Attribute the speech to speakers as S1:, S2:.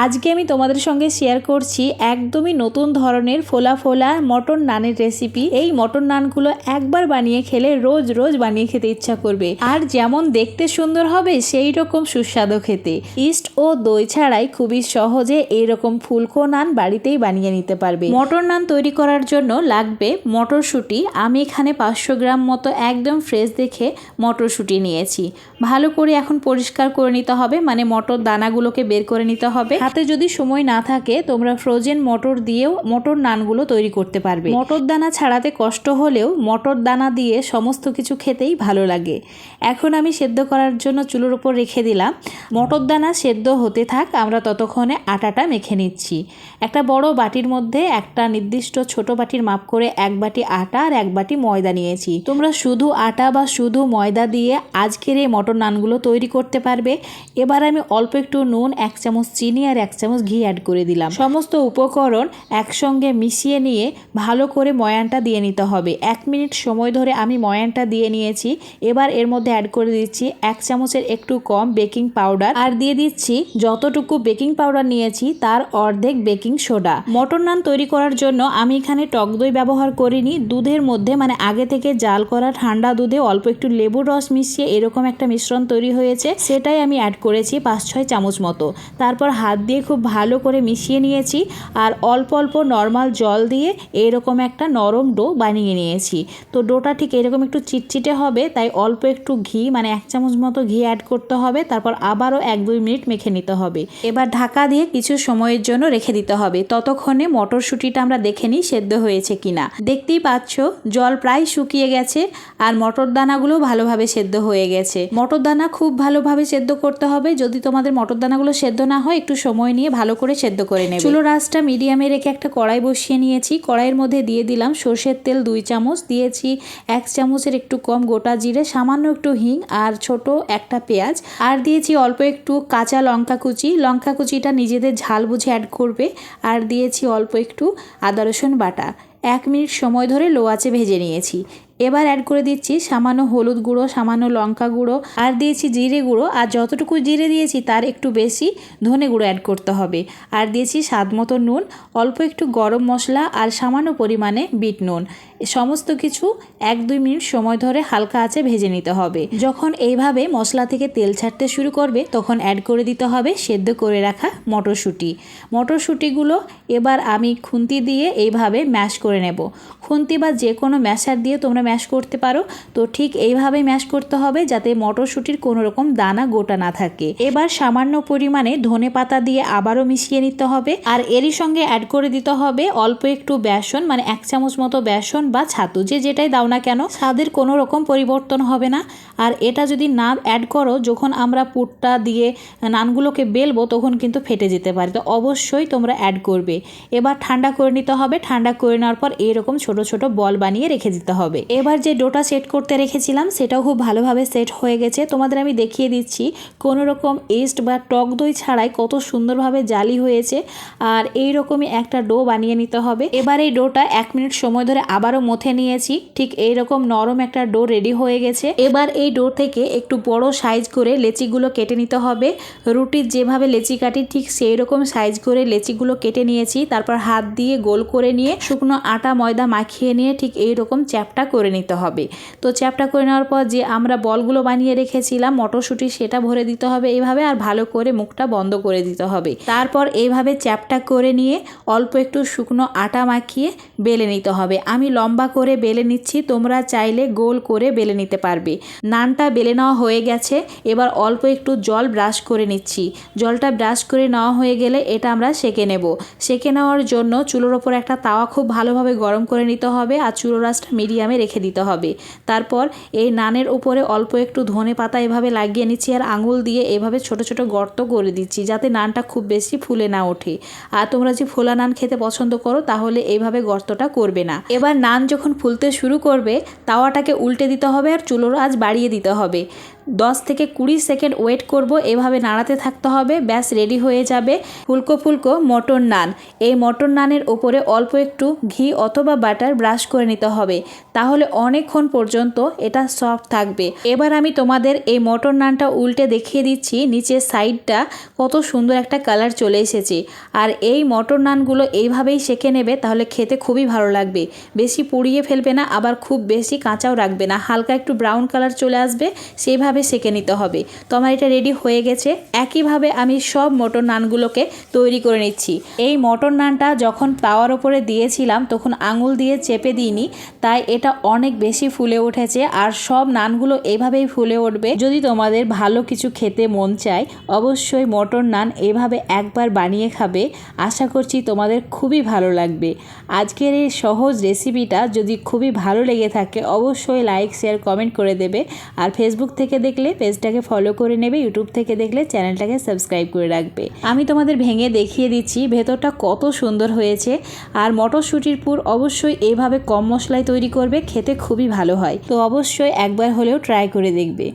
S1: আজকে আমি তোমাদের সঙ্গে শেয়ার করছি একদমই নতুন ধরনের ফোলা ফোলা মটর নানের রেসিপি। এই মটর নানগুলো একবার বানিয়ে খেলে রোজ রোজ বানিয়ে খেতে ইচ্ছা করবে, আর যেমন দেখতে সুন্দর হবে সেই রকম সুস্বাদু খেতে। ইস্ট ও দই ছাড়াই খুবই সহজে এইরকম ফুলকো নান বাড়িতেই বানিয়ে নিতে পারবে। মটর নান তৈরি করার জন্য লাগবে মটরশুঁটি। আমি এখানে 500 গ্রাম মতো একদম ফ্রেশ দেখে মটরশুঁটি নিয়েছি। ভালো করে এখন পরিষ্কার করে নিতে হবে, মানে মটর দানাগুলোকে বের করে নিতে হবে। হাতে যদি সময় না থাকে তোমরা ফ্রোজেন মটর দিয়েও মটর নানগুলো তৈরি করতে পারবে। মটর দানা ছাড়াতে কষ্ট হলেও মটর দানা দিয়ে সমস্ত কিছু খেতেই ভালো লাগে। এখন আমি সেদ্ধ করার জন্য চুলোর উপর রেখে দিলাম। মটর দানা সেদ্ধ হতে থাক, আমরা ততক্ষণে আটাটা মেখে নিচ্ছি। একটা বড় বাটির মধ্যে একটা নির্দিষ্ট ছোট বাটির মাপ করে 1 বাটি আটা আর 1 বাটি ময়দা নিয়েছি। তোমরা শুধু আটা বা শুধু ময়দা দিয়ে আজকের এই মটর নানগুলো তৈরি করতে পারবে। এবার আমি অল্প একটু নুন, 1 চামচ চিনি আর 1 চামচ ঘি অ্যাড করে দিলাম। সমস্ত উপকরণ একসঙ্গে মিশিয়ে নিয়ে ভালো করে ময়ানটা দিয়ে নিতে হবে। 1 মিনিট সময় ধরে আমি ময়ানটা দিয়ে নিয়েছি। এবার এর মধ্যে অ্যাড করে দিচ্ছি 1 চামচের একটু কম বেকিং পাউডার, আর দিয়ে দিচ্ছি যতটুকু বেকিং পাউডার নিয়েছি তার অর্ধেক বেকিং সোডা। মটর নান তৈরি করার জন্য আমি এখানে টক দই ব্যবহার করিনি। দুধের মধ্যে, মানে আগে থেকে জাল করা ঠান্ডা দুধে অল্প একটু লেবুর রস মিশিয়ে এরকম একটা মিশ্রণ তৈরি হয়েছে, সেটাই আমি অ্যাড করেছি 5-6 চামচ মতো। তারপর হাত দিয়ে খুব ভালো করে মিশিয়ে নিয়েছি আর অল্প অল্প নর্মাল জল দিয়ে এরকম একটা নরম ডো বানিয়ে নিয়েছি। তো ডোটা ঠিক এরকম একটু চিটচিটে হবে, তাই অল্প একটু ঘি, মানে 1 চামচ মতো ঘি অ্যাড করতে হবে। তারপর আবারও 1-2 মিনিট মেখে নিতে হবে। এবার ঢাকা দিয়ে কিছু সময়ের জন্য রেখে দিতে হবে। ততক্ষণে মটরশুঁটিটা আমরা দেখে নিই সেদ্ধ হয়েছে কিনা। দেখতেই পাচ্ছ জল প্রায় শুকিয়ে গেছে আর মটর দানাগুলো ভালোভাবে সেদ্ধ হয়ে গেছে। মটর দানা খুব ভালোভাবে সেদ্ধ করতে হবে। যদি তোমাদের মটর দানাগুলো সেদ্ধ না হয় একটু সময় নিয়ে ভালো করে সেদ্ধ করে নেবে। চুলোর আঁচটা মিডিয়ামে রেখে একটা কড়াই বসিয়ে নিয়েছি। কড়াইয়ের মধ্যে দিয়ে দিলাম সর্ষের তেল 2 চামচ, দিয়েছি 1 চামচের একটু কম গোটা জিরে, সামান্য একটু হিং আর ছোট একটা পেঁয়াজ, আর দিয়েছি অল্প একটু কাঁচা লঙ্কা কুচি। লঙ্কা কুচিটা নিজেদের ঝাল বুঝে অ্যাড করবে। আর দিয়েছি অল্প একটু আদা রসুন বাটা। 1 মিনিট সময় ধরে লো আঁচে ভেজে নিয়েছি। এবার অ্যাড করে দিচ্ছি সামান্য হলুদ গুঁড়ো, সামান্য লঙ্কা গুঁড়ো, আর দিয়েছি জিরে গুঁড়ো। আর যতটুকু জিরে দিয়েছি তার একটু বেশি ধনে গুঁড়ো অ্যাড করতে হবে। আর দিয়েছি স্বাদ মতো নুন, অল্প একটু গরম মশলা আর সামান্য পরিমাণে বিট নুন। সমস্ত কিছু 1-2 মিনিট সময় ধরে হালকা আঁচে ভেজে নিতে হবে। যখন এইভাবে মশলা থেকে তেল ছাড়তে শুরু করবে তখন অ্যাড করে দিতে হবে সেদ্ধ করে রাখা মটরশুঁটি। মটরশুঁটিগুলো এবার আমি খুন্তি দিয়ে এইভাবে ম্যাশ করে নেব। খুন্তি বা যে কোনো ম্যাশার দিয়ে তোমরা ম্যাশ করতে পারো। তো ঠিক এইভাবেই ম্যাশ করতে হবে যাতে মটরশুঁটির কোনো রকম দানা গোটা না থাকে। এবার সামান্য পরিমাণে ধনে পাতা দিয়ে আবারও মিশিয়ে নিতে হবে। আর এরই সঙ্গে অ্যাড করে দিতে হবে অল্প একটু বেসন, মানে 1 চামচ মতো বেসন বা ছাতু, যে যেটাই দাও না কেন স্বাদের কোনো রকম পরিবর্তন হবে না। আর এটা যদি না অ্যাড করো, যখন আমরা পুরটা দিয়ে নানগুলোকে বেলবো তখন কিন্তু ফেটে যেতে পারে। তো অবশ্যই তোমরা অ্যাড করবে। এবার ঠান্ডা করে নিতে হবে। ঠান্ডা করে নেওয়ার পর এরকম ছোট ছোট বল বানিয়ে রেখে দিতে হবে। এবার যে ডোটা সেট করতে রেখেছিলাম সেটাও খুব ভালোভাবে সেট হয়ে গেছে। তোমাদের আমি দেখিয়ে দিচ্ছি কোনো রকম ইস্ট বা টক দই ছাড়াই কত সুন্দরভাবে জালি হয়েছে। আর এই রকমই একটা ডো বানিয়ে নিতে হবে। এবার এই ডোটা 1 মিনিট সময় ধরে আবারও মথে নিয়েছি। ঠিক এই রকম নরম একটা ডো রেডি হয়ে গেছে। এবার এই ডো থেকে একটু বড় সাইজ করে লেচিগুলো কেটে নিতে হবে। রুটির যেভাবে লেচি কাটি ঠিক সেই রকম সাইজ করে লেচিগুলো কেটে নিয়েছি। তারপর হাত দিয়ে গোল করে নিয়ে শুকনো আটা ময়দা মাখিয়ে নিয়ে ঠিক এই রকম চ্যাপটা করে নিতে হবে। তো চ্যাপটা করে নেওয়ার পর যে আমরা বলগুলো বানিয়ে রেখেছিলাম মটরশুঁটি, সেটা ভরে দিতে হবে এইভাবে, আর ভালো করে মুখটা বন্ধ করে দিতে হবে। তারপর এইভাবে চ্যাপটা করে নিয়ে অল্প একটু শুকনো আটা মাখিয়ে বেলে নিতে হবে। আমি লম্বা করে বেলে নিচ্ছি, তোমরা চাইলে গোল করে বেলে নিতে পারবে। নানটা বেলে নেওয়া হয়ে গেছে। এবার অল্প একটু জল ব্রাশ করে নিচ্ছি। জলটা ব্রাশ করে নেওয়া হয়ে গেলে এটা আমরা সেঁকে নেব। সেঁকে নেওয়ার জন্য চুলোর ওপর একটা তাওয়া খুব ভালোভাবে গরম করে নিতে হবে আর চুলোর আঁচটা মিডিয়ামে রেখে দিতে হবে। তারপর এই নানের উপরে অল্প একটু ধনে পাতা এভাবে লাগিয়ে নিচ্ছি আর আঙুল দিয়ে এভাবে ছোট ছোট গর্ত করে দিচ্ছি যাতে নানটা খুব বেশি ফুলে না ওঠে। আর তোমরা যে ফোলা নান খেতে পছন্দ করো তাহলে এইভাবে গর্তটা করবে না। এবার নান যখন ফুলতে শুরু করবে তাওয়াটাকে উল্টে দিতে হবে আর চুলোর আঁচ বাড়িয়ে দিতে হবে। 10 থেকে 20 সেকেন্ড ওয়েট করব, এভাবে নাড়াতে থাকতে হবে। ব্যাস রেডি হয়ে যাবে ফুলকো ফুলকো মটর নান। এই মটর নানের ওপরে অল্প একটু ঘি অথবা বাটার ব্রাশ করে নিতে হবে, তাহলে অনেকক্ষণ পর্যন্ত এটা সফট থাকবে। এবার আমি তোমাদের এই মটর নানটা উল্টে দেখিয়ে দিচ্ছি নিচের সাইডটা কত সুন্দর একটা কালার চলে এসেছে। আর এই মটর নানগুলো এইভাবেই সেঁকে নেবে, তাহলে খেতে খুবই ভালো লাগবে। বেশি পুড়িয়ে ফেলবে না, আবার খুব বেশি কাঁচাও রাখবে না, হালকা একটু ব্রাউন কালার চলে আসবে সেইভাবে সেঁকে নিতে হবে। তো আমার এটা রেডি হয়ে গেছে। একইভাবে আমি সব মটর নানগুলোকে তৈরি করে নিচ্ছি। এই মটর নানটা যখন তাওয়ার ওপরে দিয়েছিলাম তখন আঙুল দিয়ে চেপে দিইনি, তাই এটা অনেক বেশি ফুলে উঠেছে। আর সব নানগুলো এইভাবেই ফুলে উঠবে। যদি তোমাদের ভালো কিছু খেতে মন চায় অবশ্যই মটর নান এইভাবে একবার বানিয়ে খাবে, আশা করছি তোমাদের খুবই ভালো লাগবে। আজকের এই সহজ রেসিপিটা যদি খুবই ভালো লেগে থাকে অবশ্যই লাইক শেয়ার কমেন্ট করে দেবে। আর ফেসবুক থেকে দেখলে পেজটাকে ফলো করে নেবে, ইউটিউব থেকে দেখলে চ্যানেলটাকে সাবস্ক্রাইব করে রাখবে। আমি তোমাদের ভেঙে দেখিয়ে দিচ্ছি ভেতরটা কত সুন্দর হয়েছে। আর মটরশুঁটির পুর অবশ্যই এইভাবে কম মশলায় তৈরি করবে, খেতে খুবই ভালো হয়। তো অবশ্যই একবার হলেও ট্রাই করে দেখবে।